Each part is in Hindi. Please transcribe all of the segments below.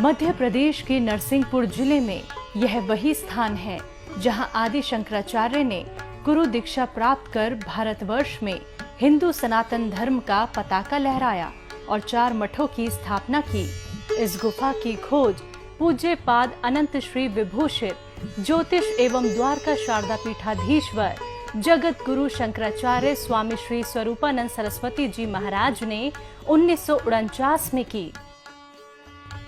मध्य प्रदेश के नरसिंहपुर जिले में यह वही स्थान है जहां आदि शंकराचार्य ने गुरु दीक्षा प्राप्त कर भारतवर्ष में हिंदू सनातन धर्म का पताका लहराया और 4 मठों की स्थापना की। इस गुफा की खोज पूज्य पाद अनंत श्री विभूषित ज्योतिष एवं द्वारका शारदा पीठाधीश्वर जगत गुरु शंकराचार्य स्वामी श्री स्वरूपानंद सरस्वती जी महाराज ने 1949 में की।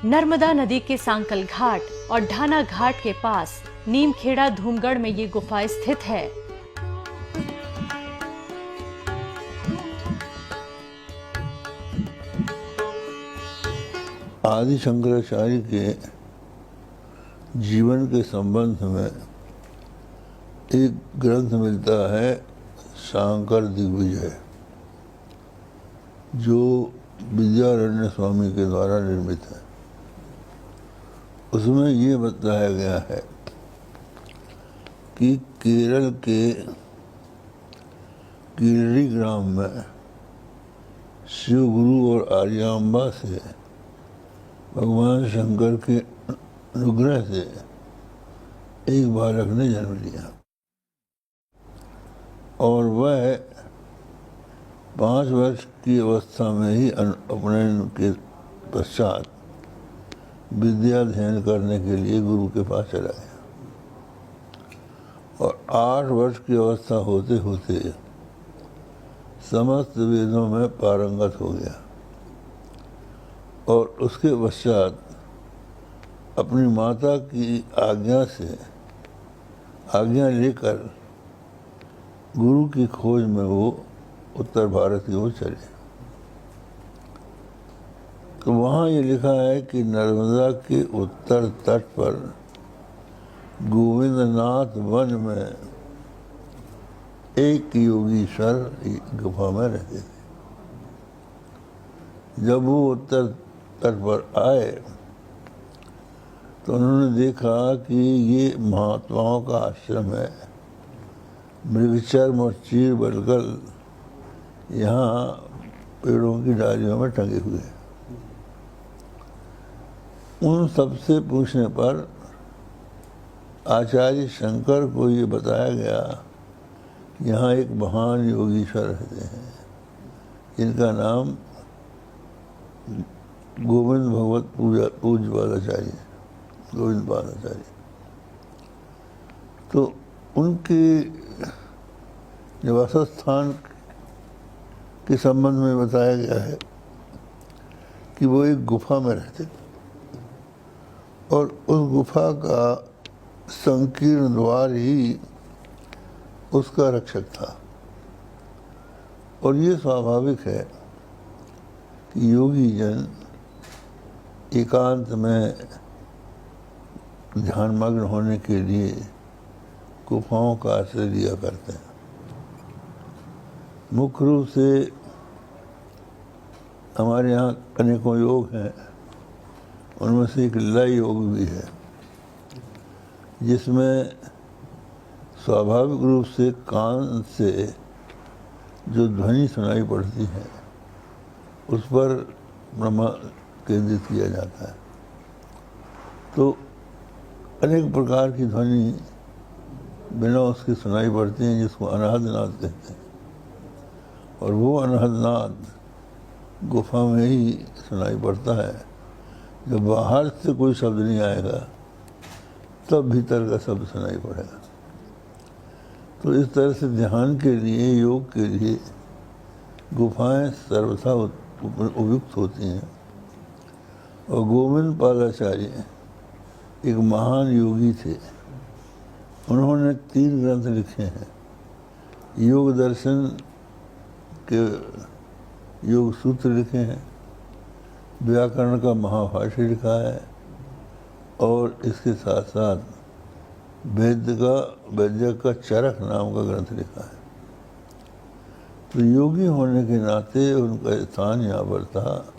नर्मदा नदी के सांकल घाट और ढाना घाट के पास नीमखेड़ा धूमगढ़ में ये गुफा स्थित है। आदि शंकराचार्य के जीवन के संबंध में एक ग्रंथ मिलता है, शांकर दिग्विजय, जो विद्यारण्य स्वामी के द्वारा निर्मित है। उसमें ये बताया गया है कि केरल के कीलरी ग्राम में शिव गुरु और आर्यांबा से भगवान शंकर के अनुग्रह से एक बालक ने जन्म लिया और वह 5 वर्ष की अवस्था में ही अपने के पश्चात विद्या अध्ययन करने के लिए गुरु के पास चला गया और 8 वर्ष की अवस्था होते होते समस्त वेदों में पारंगत हो गया और उसके पश्चात अपनी माता की आज्ञा लेकर गुरु की खोज में वो उत्तर भारत की ओर चले। तो वहाँ ये लिखा है कि नर्मदा के उत्तर तट पर गोविंदनाथ वन में एक योगीश्वर गुफा में रहते थे। जब वो उत्तर तट पर आए तो उन्होंने देखा कि ये महात्माओं का आश्रम है। मृगचर्म और चीर बलगल यहाँ पेड़ों की डालियों में टंगे हुए हैं। उन सबसे पूछने पर आचार्य शंकर को ये बताया गया, यहाँ एक महान योगीश्वर रहते हैं जिनका नाम गोविंद भगवत पूज्य पादाचार्य, गोविंद पादाचार्य। तो उनके निवास स्थान के संबंध में बताया गया है कि वो एक गुफा में रहते और उस गुफा का संकीर्ण द्वार ही उसका रक्षक था। और ये स्वाभाविक है कि योगी जन एकांत में ध्यानमग्न होने के लिए गुफाओं का आश्रय लिया करते हैं। मुख्य रूप से हमारे यहाँ अनेकों योग हैं, उनमें से एक लय योग भी है जिसमें स्वाभाविक रूप से कान से जो ध्वनि सुनाई पड़ती है उस पर ब्रह्मा केंद्रित किया जाता है। तो अनेक प्रकार की ध्वनि बिना उसके सुनाई पड़ती हैं जिसको अनाहतनाद कहते हैं और वो अनाहतनाद गुफा में ही सुनाई पड़ता है। जब बाहर से कोई शब्द नहीं आएगा तब भीतर का शब्द सुनाई पड़ेगा। तो इस तरह से ध्यान के लिए, योग के लिए गुफाएं सर्वथा उपयुक्त होती हैं। और गोविंद पादाचार्य एक महान योगी थे। उन्होंने 3 ग्रंथ लिखे हैं। योग दर्शन के योग सूत्र लिखे हैं, व्याकरण का महाभाष्य लिखा है और इसके साथ साथ वैद्य का चरक नाम का ग्रंथ लिखा है। तो योगी होने के नाते उनका स्थान यहाँ पर था।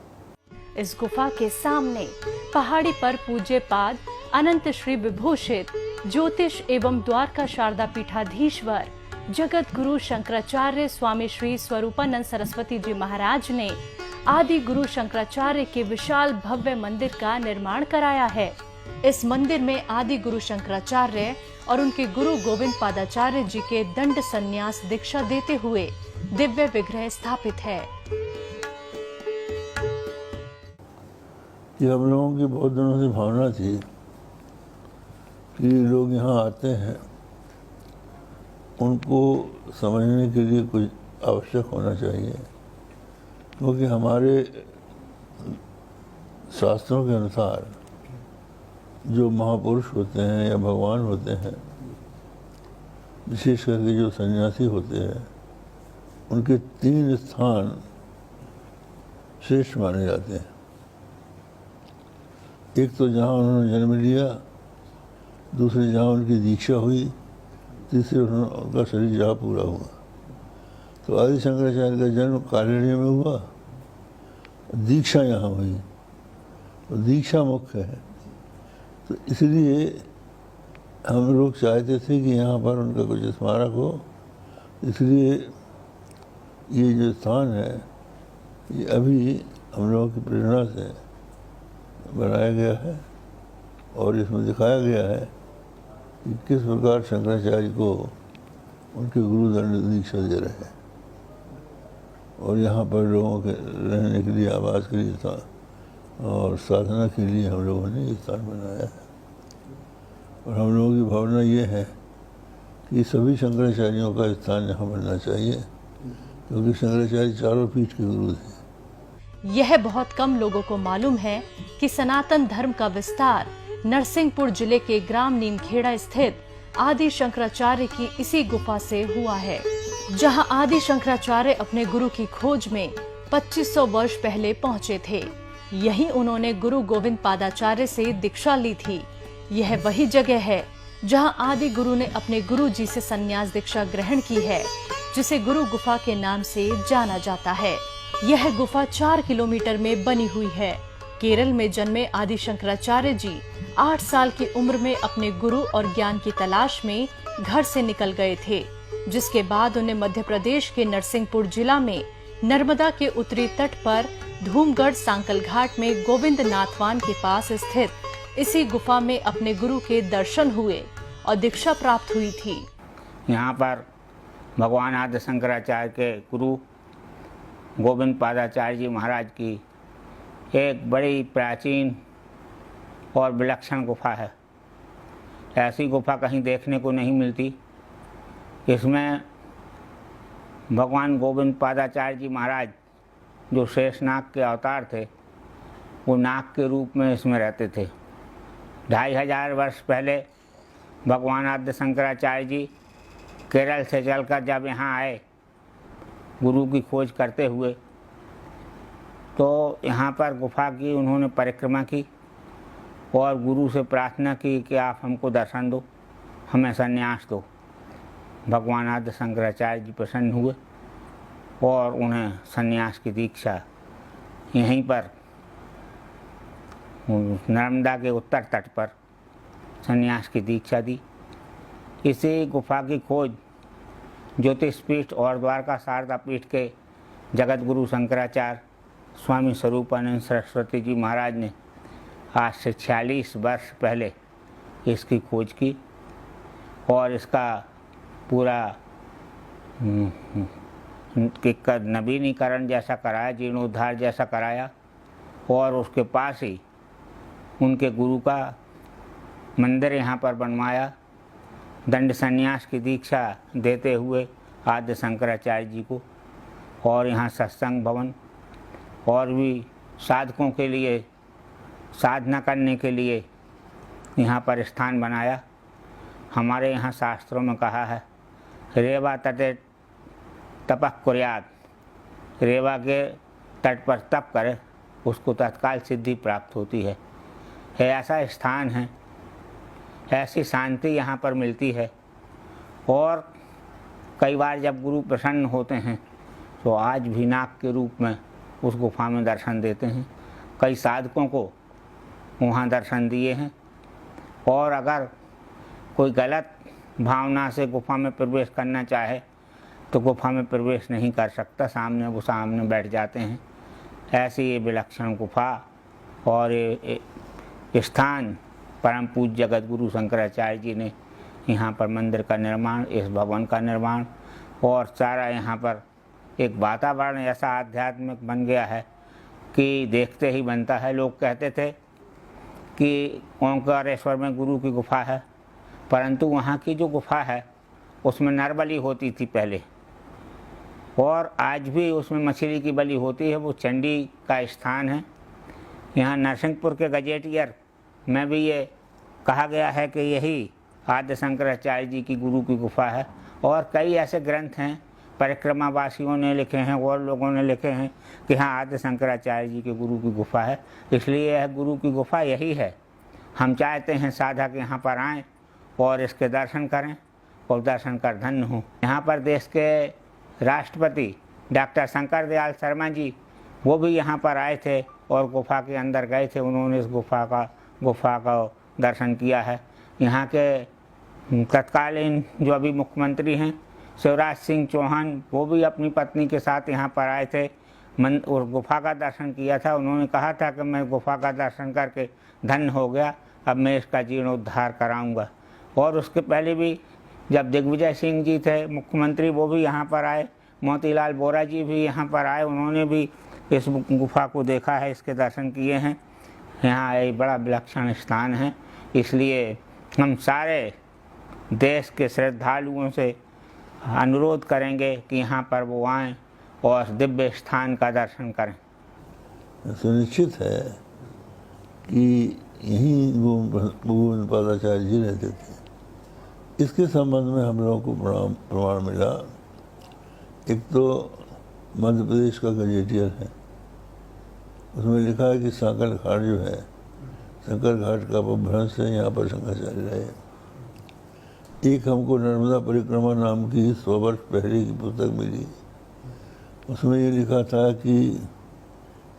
इस गुफा के सामने पहाड़ी पर पूज्य पाद अनंत श्री विभूषित ज्योतिष एवं द्वारका शारदा पीठाधीश्वर जगत गुरु शंकराचार्य स्वामी श्री स्वरूपानंद सरस्वती जी महाराज ने आदि गुरु शंकराचार्य के विशाल भव्य मंदिर का निर्माण कराया है। इस मंदिर में आदि गुरु शंकराचार्य और उनके गुरु गोविंद पादाचार्य जी के दंड संन्यास दीक्षा देते हुए दिव्य विग्रह स्थापित है। कि हम लोगों की बहुत दिनों से भावना थी कि लोग यहाँ आते हैं, उनको समझने के लिए कुछ आवश्यक होना चाहिए, क्योंकि हमारे शास्त्रों के अनुसार जो महापुरुष होते हैं या भगवान होते हैं, विशेष करके जो सन्यासी होते हैं, उनके 3 स्थान श्रेष्ठ माने जाते हैं। एक तो जहाँ उन्होंने जन्म लिया, दूसरे जहाँ उनकी दीक्षा हुई, तीसरे उनका शरीर जहाँ पूरा हुआ। तो आदि शंकराचार्य का जन्म कालड़ी में हुआ, दीक्षा यहाँ हुई, तो दीक्षा मुख्य है। तो इसलिए हम लोग चाहते थे कि यहाँ पर उनका कुछ स्मारक हो, इसलिए ये जो स्थान है ये अभी हम लोगों की प्रेरणा से बनाया गया है और इसमें दिखाया गया है कि किस प्रकार शंकराचार्य को उनके गुरु दंड दीक्षा दे रहे हैं। और यहाँ पर लोगों के रहने के लिए, आवास के लिए था और साधना के लिए हम लोगों ने ये स्थान बनाया है। और हम लोगों की भावना ये है कि सभी शंकराचार्यों का स्थान यहाँ बनना चाहिए, क्योंकि शंकराचार्य चारों पीठ के गुरु थे। यह बहुत कम लोगों को मालूम है कि सनातन धर्म का विस्तार नरसिंहपुर जिले के ग्राम नीमखेड़ा स्थित आदि शंकराचार्य की इसी गुफा से हुआ है, जहां आदि शंकराचार्य अपने गुरु की खोज में 2500 वर्ष पहले पहुंचे थे। यहीं उन्होंने गुरु गोविंद पादाचार्य से दीक्षा ली थी। यह वही जगह है जहां आदि गुरु ने अपने गुरु जी से संन्यास दीक्षा ग्रहण की है, जिसे गुरु गुफा के नाम से जाना जाता है। यह गुफा 4 किलोमीटर में बनी हुई है। केरल में जन्मे आदि शंकराचार्य जी 8 साल की उम्र में अपने गुरु और ज्ञान की तलाश में घर से निकल गए थे, जिसके बाद उन्हें मध्य प्रदेश के नरसिंहपुर जिला में नर्मदा के उत्तरी तट पर धूमगढ़ सांकल घाट में गोविंद नाथवान के पास स्थित इसी गुफा में अपने गुरु के दर्शन हुए और दीक्षा प्राप्त हुई थी। यहाँ पर भगवान आदि शंकराचार्य के गुरु गोविंद पादाचार्य जी महाराज की एक बड़ी प्राचीन और विलक्षण गुफा है। ऐसी गुफा कहीं देखने को नहीं मिलती। इसमें भगवान गोविंद पादाचार्य जी महाराज जो शेषनाग के अवतार थे, वो नाग के रूप में इसमें रहते थे। 2500 वर्ष पहले भगवान आदि शंकराचार्य जी केरल से चलकर जब यहाँ आए गुरु की खोज करते हुए, तो यहाँ पर गुफा की उन्होंने परिक्रमा की और गुरु से प्रार्थना की कि आप हमको दर्शन दो, हमें संन्यास दो। भगवान आदि शंकराचार्य जी प्रसन्न हुए और उन्हें संन्यास की दीक्षा यहीं पर नर्मदा के उत्तर तट पर संन्यास की दीक्षा दी। इसी गुफा की खोज ज्योतिष पीठ और द्वारका शारदा पीठ के जगत गुरु शंकराचार्य स्वामी स्वरूपानंद सरस्वती जी महाराज ने आज से 46 वर्ष पहले इसकी खोज की और इसका पूरा नवीनीकरण जैसा कराया, जीर्णोद्धार जैसा कराया और उसके पास ही उनके गुरु का मंदिर यहाँ पर बनवाया। दंड संन्यास की दीक्षा देते हुए आदि शंकराचार्य जी को, और यहाँ सत्संग भवन और भी साधकों के लिए साधना करने के लिए यहाँ पर स्थान बनाया। हमारे यहाँ शास्त्रों में कहा है, रेवा तटे तपः कुर्यात्, रेवा के तट पर तप करे उसको तत्काल सिद्धि प्राप्त होती है। ऐसा स्थान है, ऐसी शांति यहाँ पर मिलती है। और कई बार जब गुरु प्रसन्न होते हैं तो आज भी नाग के रूप में उस गुफा में दर्शन देते हैं। कई साधकों को वहाँ दर्शन दिए हैं। और अगर कोई गलत भावना से गुफा में प्रवेश करना चाहे तो गुफा में प्रवेश नहीं कर सकता, सामने वो सामने बैठ जाते हैं। ऐसी ये विलक्षण गुफा और ये स्थान परम पूज्य जगत गुरु शंकराचार्य जी ने यहाँ पर मंदिर का निर्माण, इस भवन का निर्माण और सारा यहाँ पर एक वातावरण ऐसा आध्यात्मिक बन गया है कि देखते ही बनता है। लोग कहते थे कि ओंकारेश्वर में गुरु की गुफा है, परंतु वहाँ की जो गुफा है उसमें नरबली होती थी पहले, और आज भी उसमें मछली की बलि होती है। वो चंडी का स्थान है। यहाँ नरसिंहपुर के गजेटियर में भी ये कहा गया है कि यही आद्य शंकराचार्य जी की गुरु की गुफा है। और कई ऐसे ग्रंथ हैं परिक्रमावासियों ने लिखे हैं और लोगों ने लिखे हैं कि हाँ आद्य शंकराचार्य जी के गुरु की गुफा है, इसलिए यह गुरु की गुफा यही है। हम चाहते हैं साधक यहाँ पर आएँ और इसके दर्शन करें और दर्शन कर धन्य हों। यहाँ पर देश के राष्ट्रपति डॉक्टर शंकर दयाल शर्मा जी वो भी यहाँ पर आए थे और गुफा के अंदर गए थे। उन्होंने इस गुफा का दर्शन किया है। यहाँ के तत्कालीन जो अभी मुख्यमंत्री हैं शिवराज सिंह चौहान, वो भी अपनी पत्नी के साथ यहाँ पर आए थे और गुफा का दर्शन किया था। उन्होंने कहा था कि मैं गुफा का दर्शन करके धन्य हो गया, अब मैं इसका जीर्णोद्धार कराऊंगा। और उसके पहले भी जब दिग्विजय सिंह जी थे मुख्यमंत्री, वो भी यहाँ पर आए, मोतीलाल वोरा जी भी यहाँ पर आए, उन्होंने भी इस गुफा को देखा है, इसके दर्शन किए हैं। यहाँ एक बड़ा विलक्षण स्थान है, इसलिए हम सारे देश के श्रद्धालुओं से अनुरोध करेंगे कि यहाँ पर वो आएँ और दिव्य स्थान का दर्शन करें। सुनिश्चित है कि यहीं गोविंद पादाचार्य जी रहते थे। इसके संबंध में हम लोगों को प्रमाण मिला। एक तो मध्य प्रदेश का गजेटियर है, उसमें लिखा है कि सांकर घाट जो है, शंकर घाट का अपभ्रंश है, यहाँ पर शंकराचार्य रहे। एक हमको नर्मदा परिक्रमा नाम की 100 वर्ष पहले की पुस्तक मिली, उसमें ये लिखा था कि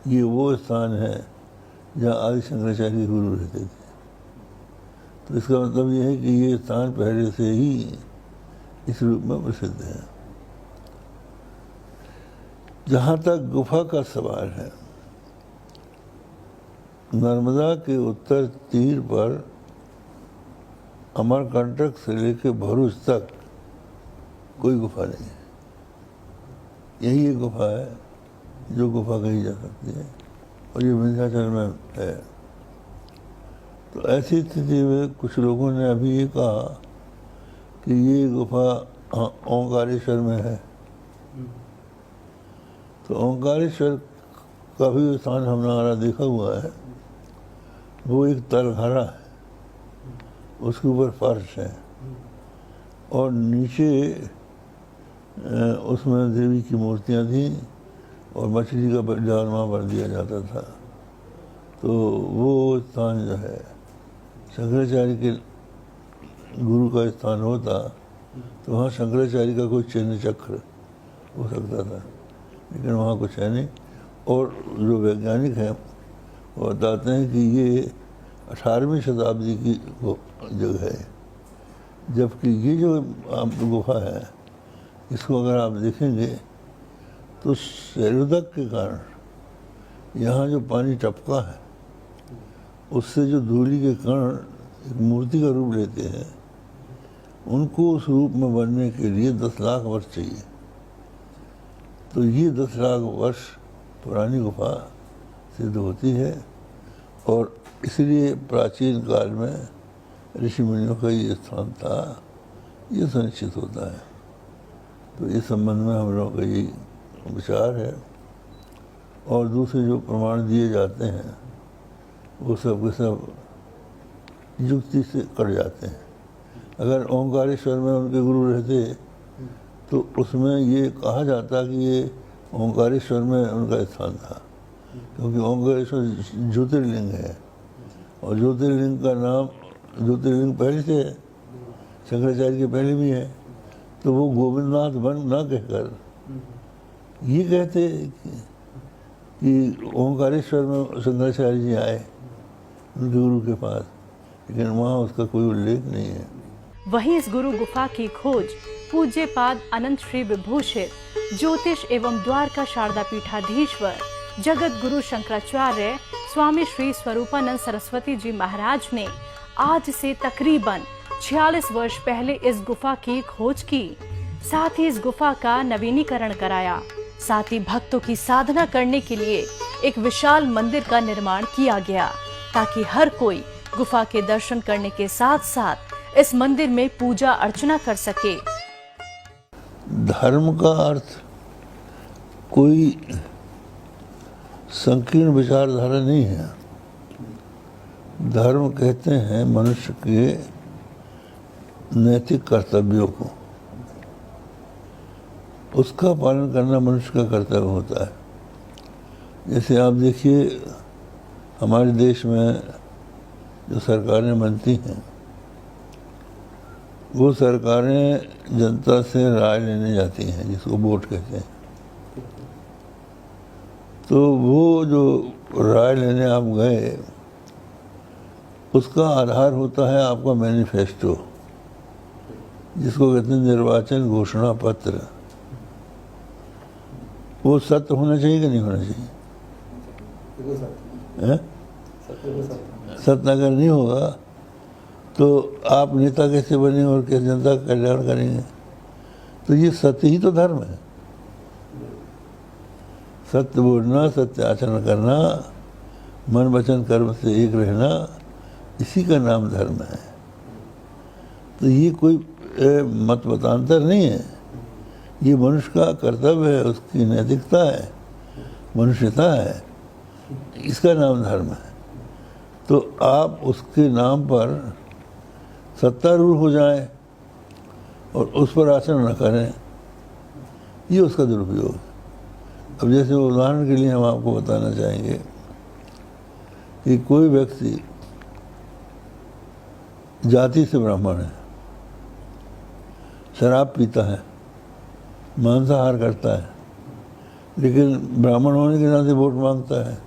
ये वो स्थान है जहाँ आदि शंकराचार्य गुरु रहते थे। तो इसका मतलब ये है कि ये स्थान पहले से ही इस रूप में प्रसिद्ध है। जहाँ तक गुफा का सवाल है, नर्मदा के उत्तर तीर पर अमरकंटक से लेकर भरूच तक कोई गुफा नहीं है। यही एक गुफा है जो गुफा कही जा सकती है, और ये विंध्याचल में है। तो ऐसी स्थिति में कुछ लोगों ने अभी ये कहा कि ये गुफा ओंकारेश्वर में है। तो ओंकारेश्वर का भी स्थान हमारा देखा हुआ है। वो एक तलघरा है, उसके ऊपर फर्श है और नीचे उसमें देवी की मूर्तियाँ थीं और मछली का जाल वहाँ पर दिया जाता था। तो वो स्थान जो है शंकराचार्य के गुरु का स्थान होता तो वहाँ शंकराचार्य का कोई चिन्ह चक्र हो सकता था, लेकिन वहाँ कुछ है नहीं। और जो वैज्ञानिक हैं वो बताते हैं कि ये 18वीं शताब्दी की जगह है, जबकि ये जो गुफा है इसको अगर आप देखेंगे तो शैलोदक के कारण यहाँ जो पानी टपका है उससे जो धूलि के कण एक मूर्ति का रूप लेते हैं, उनको उस रूप में बनने के लिए 10 लाख वर्ष चाहिए। तो ये 10 लाख वर्ष पुरानी गुफा सिद्ध होती है और इसलिए प्राचीन काल में ऋषि मुनियों का ये स्थान था, ये सुनिश्चित होता है। तो इस संबंध में हम लोगों का ये विचार है। और दूसरे जो प्रमाण दिए जाते हैं वो सब के सब युक्ति से कट जाते हैं। अगर ओंकारेश्वर में उनके गुरु रहते तो उसमें ये कहा जाता कि ये ओंकारेश्वर में उनका स्थान था, क्योंकि ओंकारेश्वर ज्योतिर्लिंग है और ज्योतिर्लिंग का नाम ज्योतिर्लिंग पहले से है, शंकराचार्य के पहले भी है। तो वो गोविंदनाथ वन ना कहकर ये कहते कि ओंकारेश्वर में शंकराचार्य जी आए उनके गुरु के पास, लेकिन वहाँ उसका कोई उल्लेख नहीं है। वहीं इस गुरु गुफा की खोज पूज्यपाद अनंत श्री विभूषित ज्योतिष एवं द्वारका शारदा पीठाधीश्वर जगत गुरु शंकराचार्य स्वामी श्री स्वरूपानंद सरस्वती जी महाराज ने आज से तकरीबन 46 वर्ष पहले इस गुफा की खोज की, साथ ही इस गुफा का नवीनीकरण कराया। साथ ही भक्तों की साधना करने के लिए एक विशाल मंदिर का निर्माण किया गया, ताकि हर कोई गुफा के दर्शन करने के साथ साथ इस मंदिर में पूजा अर्चना कर सके। धर्म का अर्थ कोई संकीर्ण विचारधारा नहीं है। धर्म कहते हैं मनुष्य के नैतिक कर्तव्यों को, उसका पालन करना मनुष्य का कर्तव्य होता है। जैसे आप देखिए, हमारे देश में जो सरकारें बनती हैं, वो सरकारें जनता से राय लेने जाती हैं, जिसको वोट कहते हैं। तो वो जो राय लेने आप गए, उसका आधार होता है आपका मैनिफेस्टो, जिसको कहते हैं निर्वाचन घोषणा पत्र। वो सत्य होना चाहिए कि नहीं होना चाहिए? सत्य अगर नहीं होगा तो आप नेता कैसे बने और कैसे जनता का कल्याण करेंगे? तो ये सत्य ही तो धर्म है। सत्य बोलना, सत्य आचरण करना, मन वचन कर्म से एक रहना, इसी का नाम धर्म है। तो ये कोई मत मतांतर नहीं है, ये मनुष्य का कर्तव्य है, उसकी नैतिकता है, मनुष्यता है, इसका नाम धर्म है। तो आप उसके नाम पर सत्तारूढ़ हो जाएं और उस पर आचरण न करें, ये उसका दुरुपयोग है। अब जैसे उदाहरण के लिए हम आपको बताना चाहेंगे कि कोई व्यक्ति जाति से ब्राह्मण है, शराब पीता है, मांसाहार करता है, लेकिन ब्राह्मण होने के नाते वोट मांगता है,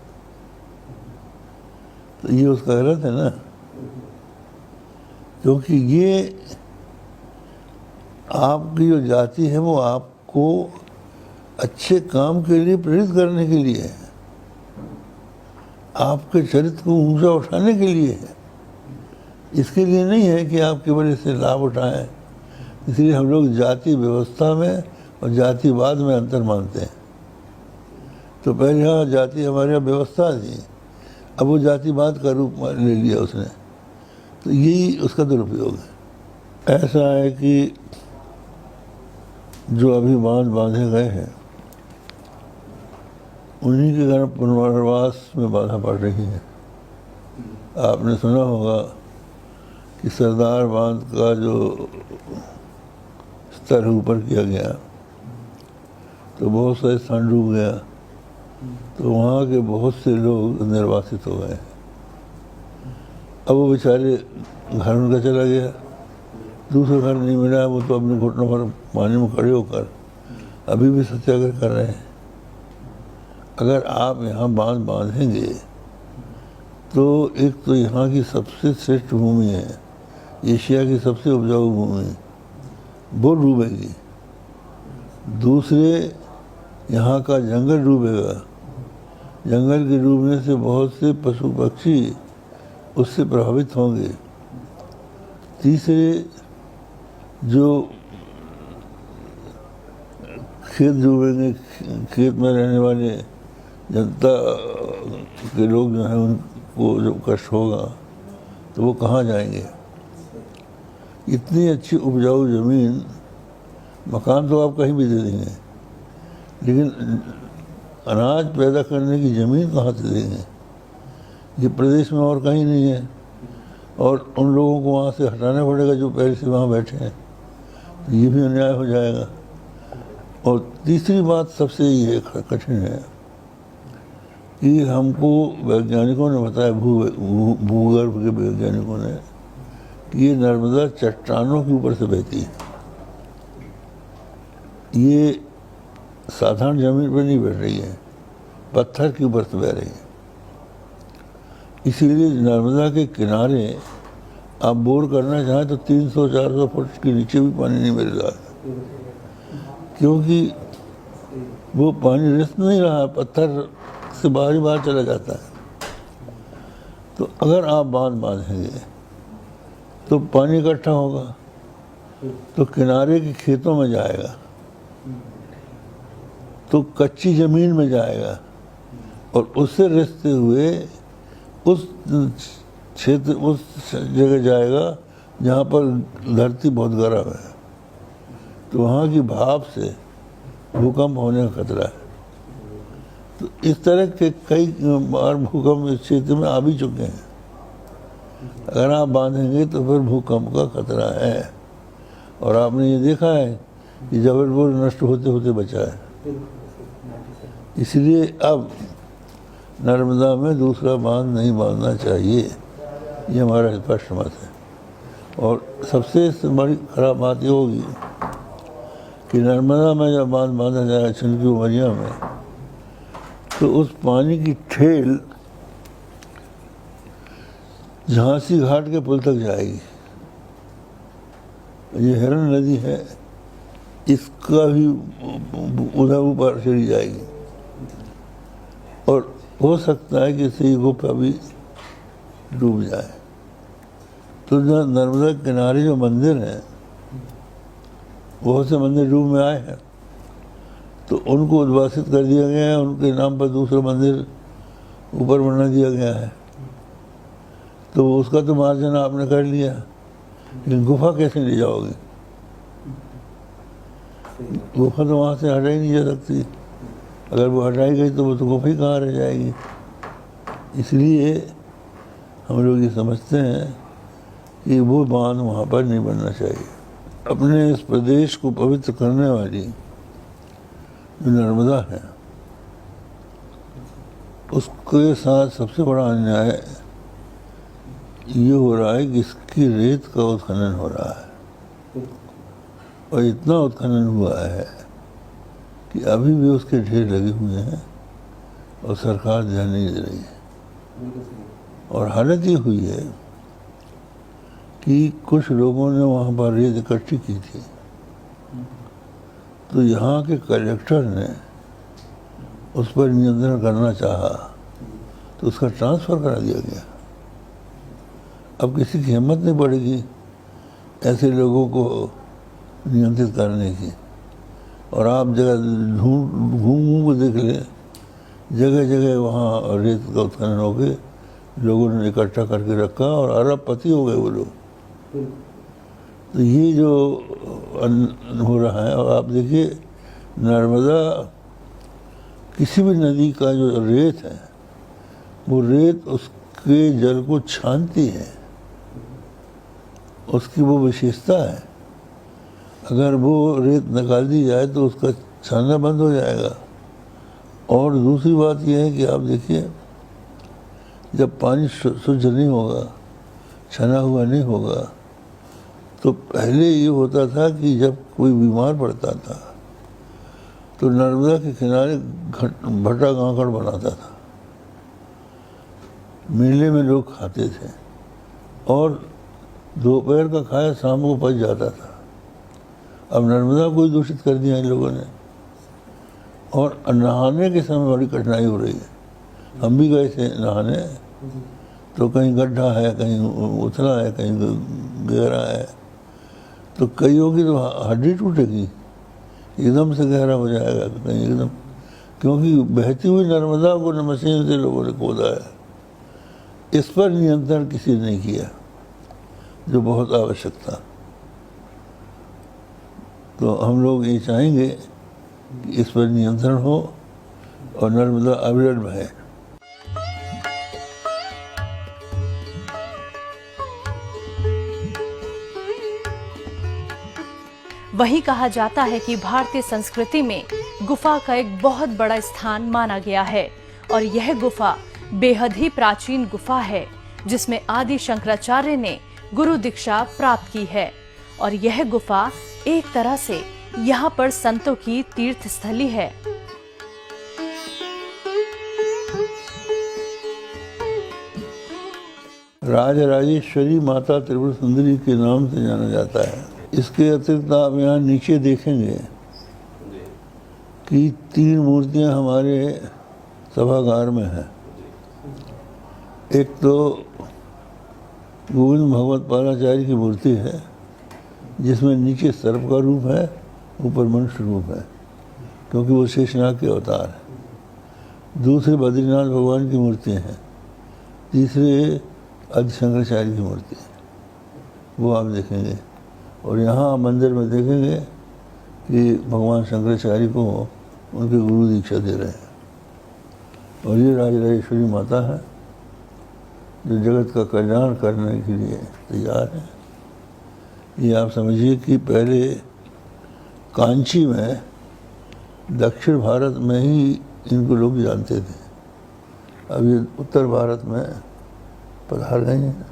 तो ये उसका गलत है ना। क्योंकि ये आपकी जो जाति है वो आपको अच्छे काम के लिए प्रेरित करने के लिए है, आपके चरित्र को ऊंचा उठाने के लिए है, इसके लिए नहीं है कि आप केवल इससे लाभ उठाएं। इसलिए हम लोग जाति व्यवस्था में और जातिवाद में अंतर मानते हैं। तो पहले यहाँ जाति हमारे यहाँ व्यवस्था थी, अब वो जातिवाद का रूप ले लिया उसने, तो यही उसका दुरुपयोग है। ऐसा है कि जो अभी बांध बांधे गए हैं, उन्हीं के कारण पुनर्वास में बाधा पड़ रही है। आपने सुना होगा कि सरदार बांध का जो स्तर ऊपर किया गया तो बहुत सारे स्थान डूब गया, तो वहाँ के बहुत से लोग निर्वासित हो गए। अब वो बेचारे घर उनका चला गया, दूसरा घर नहीं मिला, वो तो अपने घुटनों पर पानी में खड़े होकर अभी भी सत्याग्रह कर रहे हैं। अगर आप यहाँ बांध बांधेंगे तो एक तो यहाँ की सबसे श्रेष्ठ भूमि है, एशिया की सबसे उपजाऊ भूमि, वो डूबेगी। दूसरे यहाँ का जंगल डूबेगा, जंगल के डूबने से बहुत से पशु पक्षी उससे प्रभावित होंगे। तीसरे जो खेत डूबेंगे, खेत में रहने वाले जनता के लोग जो हैं उनको जब कष्ट होगा तो वो कहाँ जाएंगे? इतनी अच्छी उपजाऊ ज़मीन, मकान तो आप कहीं भी दे देंगे, लेकिन अनाज पैदा करने की ज़मीन कहाँ से देंगे? ये प्रदेश में और कहीं नहीं है, और उन लोगों को वहाँ से हटाना पड़ेगा जो पहले से वहाँ बैठे हैं, तो ये भी अन्याय हो जाएगा। और तीसरी बात सबसे ये कठिन है कि हमको वैज्ञानिकों ने बताया, भूगर्भ के वैज्ञानिकों ने, कि ये नर्मदा चट्टानों के ऊपर से बहती है, ये साधारण जमीन पर नहीं बह रही है, पत्थर के ऊपर से बह रही है। इसीलिए नर्मदा के किनारे आप बोर करना चाहें तो 300-400 फुट के नीचे भी पानी नहीं मिलेगा, क्योंकि वो पानी रिस नहीं रहा, पत्थर से बाहर ही बाहर चला जाता है। तो अगर आप बांध बांधेंगे तो पानी इकट्ठा होगा, तो किनारे के खेतों में जाएगा, तो कच्ची ज़मीन में जाएगा और उससे रिसते हुए उस क्षेत्र, उस जगह जाएगा जहाँ पर धरती बहुत गर्म है, तो वहाँ की भाप से भूकंप होने का खतरा है। तो इस तरह के कई बार भूकंप इस क्षेत्र में आ भी चुके हैं। अगर आप बांधेंगे तो फिर भूकंप का खतरा है। और आपने ये देखा है कि जबलपुर नष्ट होते होते बचा है। इसलिए अब नर्मदा में दूसरा बांध नहीं बांधना चाहिए, ये हमारा स्पष्ट मत है। और सबसे बड़ी खराब बात ये होगी कि नर्मदा में जब बांध बांधा जाएगा छिनकी उमरिया में, तो उस पानी की ठेल झांसी घाट के पुल तक जाएगी। ये हिरन नदी है, इसका भी उधर ऊपर चली जाएगी और हो सकता है कि इससे गुफा भी डूब जाए। तो नर्मदा के किनारे जो मंदिर हैं, बहुत से मंदिर डूब में आए हैं, तो उनको उद्वासित कर दिया गया है, उनके नाम पर दूसरा मंदिर ऊपर बना दिया गया है। तो उसका तो मार्जन आपने कर लिया, लेकिन गुफा कैसे ले जाओगे? गुफा तो वहाँ से हटाई नहीं जा सकती। अगर वो हटाई गई तो वो तो गुफा ही कहाँ रह जाएगी। इसलिए हम लोग ये समझते हैं कि वो बांध वहाँ पर नहीं बनना चाहिए। अपने इस प्रदेश को पवित्र करने वाली जो नर्मदा है, उसके साथ सबसे बड़ा अन्याय ये हो रहा है कि इसकी रेत का उत्खनन हो रहा है और इतना उत्खनन हुआ है कि अभी भी उसके ढेर लगे हुए हैं और सरकार ध्यान नहीं दे रही है। और हालत ये हुई है कि कुछ लोगों ने वहाँ पर रेत इकट्ठी की थी, तो यहाँ के कलेक्टर ने उस पर नियंत्रण करना चाहा तो उसका ट्रांसफ़र करा दिया गया। अब किसी की हिम्मत नहीं पड़ेगी ऐसे लोगों को नियंत्रित करने की। और आप जगह घूम के देख लें, जगह जगह वहाँ रेत का उत्खनन हो के लोगों ने इकट्ठा करके रखा और अरबपति हो गए वो लोग। तो ये जो हो रहा है, और आप देखिए नर्मदा किसी भी नदी का जो रेत है, वो रेत उसके जल को छानती है, उसकी वो विशेषता है। अगर वो रेत निकाल दी जाए तो उसका छानना बंद हो जाएगा। और दूसरी बात यह है कि आप देखिए, जब पानी शुद्ध नहीं होगा, छना हुआ नहीं होगा, तो पहले ये होता था कि जब कोई बीमार पड़ता था तो नर्मदा के किनारे भट्टा गांकड़ बनाता था, मेले में लोग खाते थे और दोपहर का खाया शाम को पच जाता था। अब नर्मदा को ही दूषित कर दिया इन लोगों ने और नहाने के समय बड़ी कठिनाई हो रही है। हम भी गए थे नहाने, तो कहीं गड्ढा है, कहीं उथला है, कहीं गहरा है, तो कईयों की तो हड्डी टूटेगी, एकदम से गहरा हो जाएगा कहीं एकदम, क्योंकि बहती हुई नर्मदा को मशीन से लोगों ने खोदा है। इस पर नियंत्रण किसी ने नहीं किया जो बहुत आवश्यक था। तो हम लोग ये चाहेंगे कि इस पर नियंत्रण हो और नर्मदा अविरल बहे। वही कहा जाता है कि भारतीय संस्कृति में गुफा का एक बहुत बड़ा स्थान माना गया है और यह गुफा बेहद ही प्राचीन गुफा है, जिसमें आदि शंकराचार्य ने गुरु दीक्षा प्राप्त की है। और यह गुफा एक तरह से यहाँ पर संतों की तीर्थ स्थली है। राजराजेश्वरी माता त्रिपुर सुंदरी के नाम से जाना जाता है। इसके अतिरिक्त आप यहाँ नीचे देखेंगे कि 3 मूर्तियाँ हमारे सभागार में है। एक तो गोविंद भगवत पादाचार्य की मूर्ति है जिसमें नीचे सर्प का रूप है, ऊपर मनुष्य रूप है, क्योंकि वो शेषनाग के अवतार है। दूसरे बद्रीनाथ भगवान की मूर्तियाँ हैं। तीसरे आदि शंकराचार्य की मूर्ति है, वो आप देखेंगे। और यहाँ मंदिर में देखेंगे कि भगवान शंकराचार्य को उनके गुरु दीक्षा दे रहे हैं। और ये राजराजेश्वरी माता है जो जगत का कल्याण करने के लिए तैयार है। ये आप समझिए कि पहले कांची में, दक्षिण भारत में ही इनको लोग जानते थे। अब ये उत्तर भारत में पधार गए हैं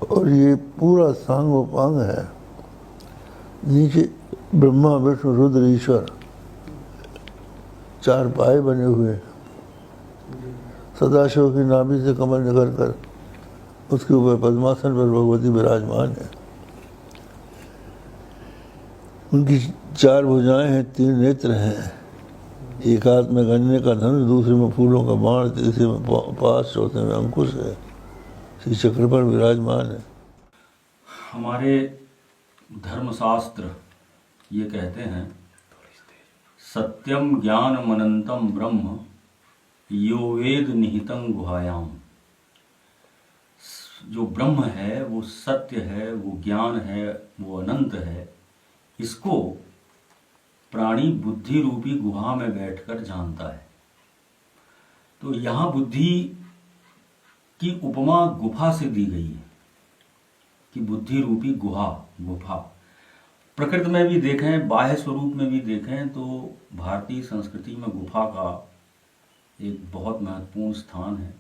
और ये पूरा सांग व पांग है। नीचे ब्रह्मा विष्णु रुद्र ईश्वर 4 पाए बने हुए, सदाशिव की नाभि से कमल निकल कर उसके ऊपर पद्मासन पर भगवती विराजमान है। उनकी 4 भुजाएं हैं, 3 नेत्र हैं। एक हाथ में गन्ने का धनुष, दूसरे में फूलों का बाण, तीसरे में पास, चौथे में अंकुश है। श्री चक्र पर विराजमान है। हमारे धर्मशास्त्र ये कहते हैं, सत्यम ज्ञानम अनंतम ब्रह्म यो वेद निहितं गुहायाम। जो ब्रह्म है वो सत्य है, वो ज्ञान है, वो अनंत है। इसको प्राणी बुद्धि रूपी गुहा में बैठकर जानता है। तो यहाँ बुद्धि की उपमा गुफा से दी गई है कि बुद्धि रूपी गुफा। प्रकृति में भी देखें, बाह्य स्वरूप में भी देखें तो भारतीय संस्कृति में गुफा का एक बहुत महत्वपूर्ण स्थान है।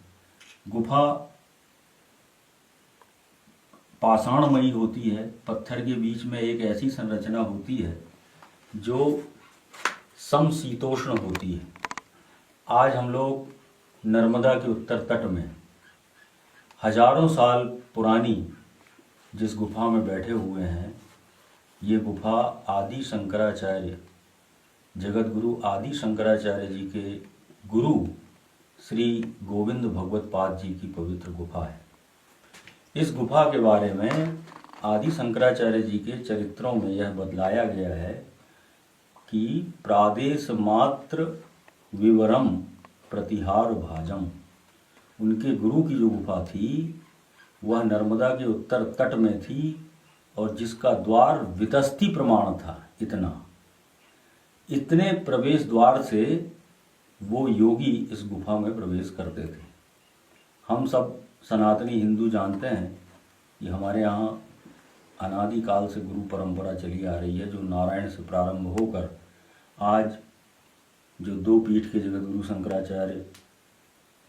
गुफा पाषाणमयी होती है, पत्थर के बीच में एक ऐसी संरचना होती है जो समशीतोष्ण होती है। आज हम लोग नर्मदा के उत्तर तट में हजारों साल पुरानी जिस गुफा में बैठे हुए हैं, ये गुफा आदि शंकराचार्य, जगत गुरु आदि शंकराचार्य जी के गुरु श्री गोविंद भगवत पाद जी की पवित्र गुफा है। इस गुफा के बारे में आदि शंकराचार्य जी के चरित्रों में यह बतलाया गया है कि प्रादेश मात्र विवरम प्रतिहार भाजम। उनके गुरु की जो गुफा थी वह नर्मदा के उत्तर तट में थी और जिसका द्वार वितस्ती प्रमाण था। इतने प्रवेश द्वार से वो योगी इस गुफा में प्रवेश करते थे। हम सब सनातनी हिंदू जानते हैं कि हमारे यहाँ अनादिकाल से गुरु परंपरा चली आ रही है, जो नारायण से प्रारंभ होकर आज जो 2 पीठ के जगत गुरु शंकराचार्य,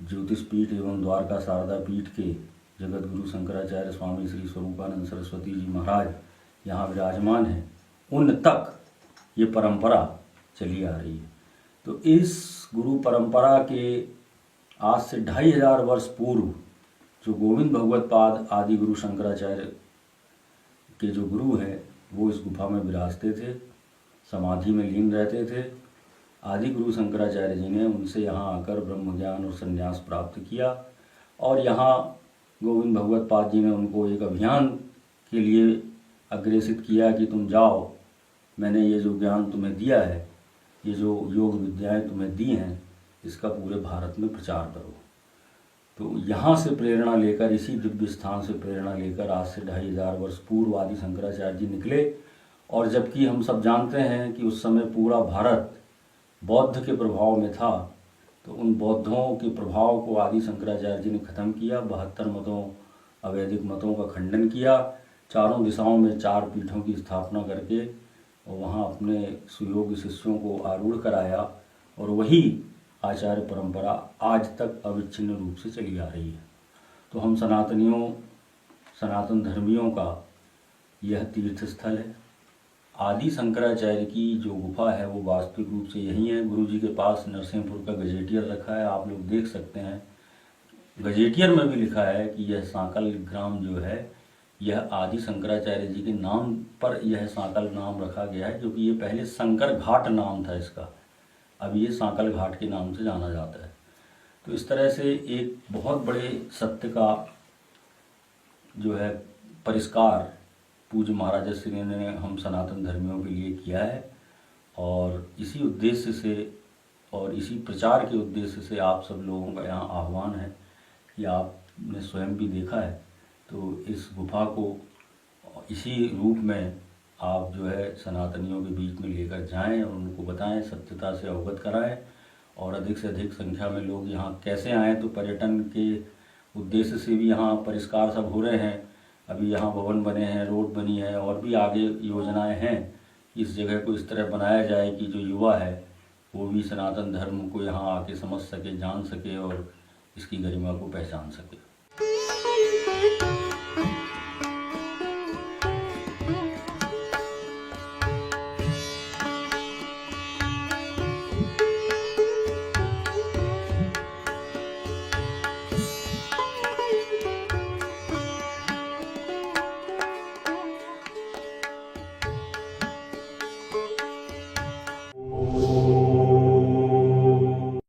ज्योतिष पीठ एवं द्वारका शारदा पीठ के जगत गुरु शंकराचार्य स्वामी श्री स्वरूपानंद सरस्वती जी महाराज यहाँ विराजमान हैं, उन तक ये परंपरा चली आ रही है। तो इस गुरु परंपरा के आज से 2500 वर्ष पूर्व जो गोविंद भगवत पाद आदि गुरु शंकराचार्य के जो गुरु हैं वो इस गुफा में विराजते थे, समाधि में लीन रहते थे। आदि गुरु शंकराचार्य जी ने उनसे यहाँ आकर ब्रह्म ज्ञान और संन्यास प्राप्त किया और यहाँ गोविंद भगवत पाद जी ने उनको एक अभियान के लिए अग्रेसित किया कि तुम जाओ, मैंने ये जो ज्ञान तुम्हें दिया है, ये जो योग विद्याएं तुम्हें दी हैं, इसका पूरे भारत में प्रचार करो। तो यहाँ से प्रेरणा लेकर, इसी दिव्य स्थान से प्रेरणा लेकर आज से 2500 वर्ष पूर्व आदि शंकराचार्य जी निकले। और जबकि हम सब जानते हैं कि उस समय पूरा भारत बौद्ध के प्रभाव में था, तो उन बौद्धों के प्रभाव को आदि शंकराचार्य जी ने खत्म किया। 72 मतों, अवैदिक मतों का खंडन किया, चारों दिशाओं में 4 पीठों की स्थापना करके और वहाँ अपने सुयोग्य शिष्यों को आरूढ़ कराया और वही आचार्य परंपरा आज तक अविच्छिन्न रूप से चली आ रही है। तो हम सनातनियों, सनातन धर्मियों का यह तीर्थ स्थल है। आदि शंकराचार्य की जो गुफा है वो वास्तविक रूप से यही है। गुरु जी के पास नरसिंहपुर का गजेटियर रखा है, आप लोग देख सकते हैं। गजेटियर में भी लिखा है कि यह सांकल ग्राम जो है यह आदि शंकराचार्य जी के नाम पर यह सांकल नाम रखा गया है, क्योंकि ये पहले शंकर घाट नाम था इसका। अब ये सांकल घाट के नाम से जाना जाता है। तो इस तरह से एक बहुत बड़े सत्य का जो है परिष्कार पूज्य महाराज श्री ने हम सनातन धर्मियों के लिए किया है, और इसी उद्देश्य से और इसी प्रचार के उद्देश्य से आप सब लोगों का यहाँ आह्वान है कि आपने स्वयं भी देखा है, तो इस गुफा को इसी रूप में आप जो है सनातनियों के बीच में लेकर जाएं और उनको बताएं, सत्यता से अवगत कराएं, और अधिक से अधिक संख्या में लोग यहाँ कैसे आएँ। तो पर्यटन के उद्देश्य से भी यहाँ परिष्कार सब हो रहे हैं, अभी यहाँ भवन बने हैं, रोड बनी है, और भी आगे योजनाएं हैं। इस जगह को इस तरह बनाया जाए कि जो युवा है वो भी सनातन धर्म को यहाँ आके समझ सके, जान सके और इसकी गरिमा को पहचान सके।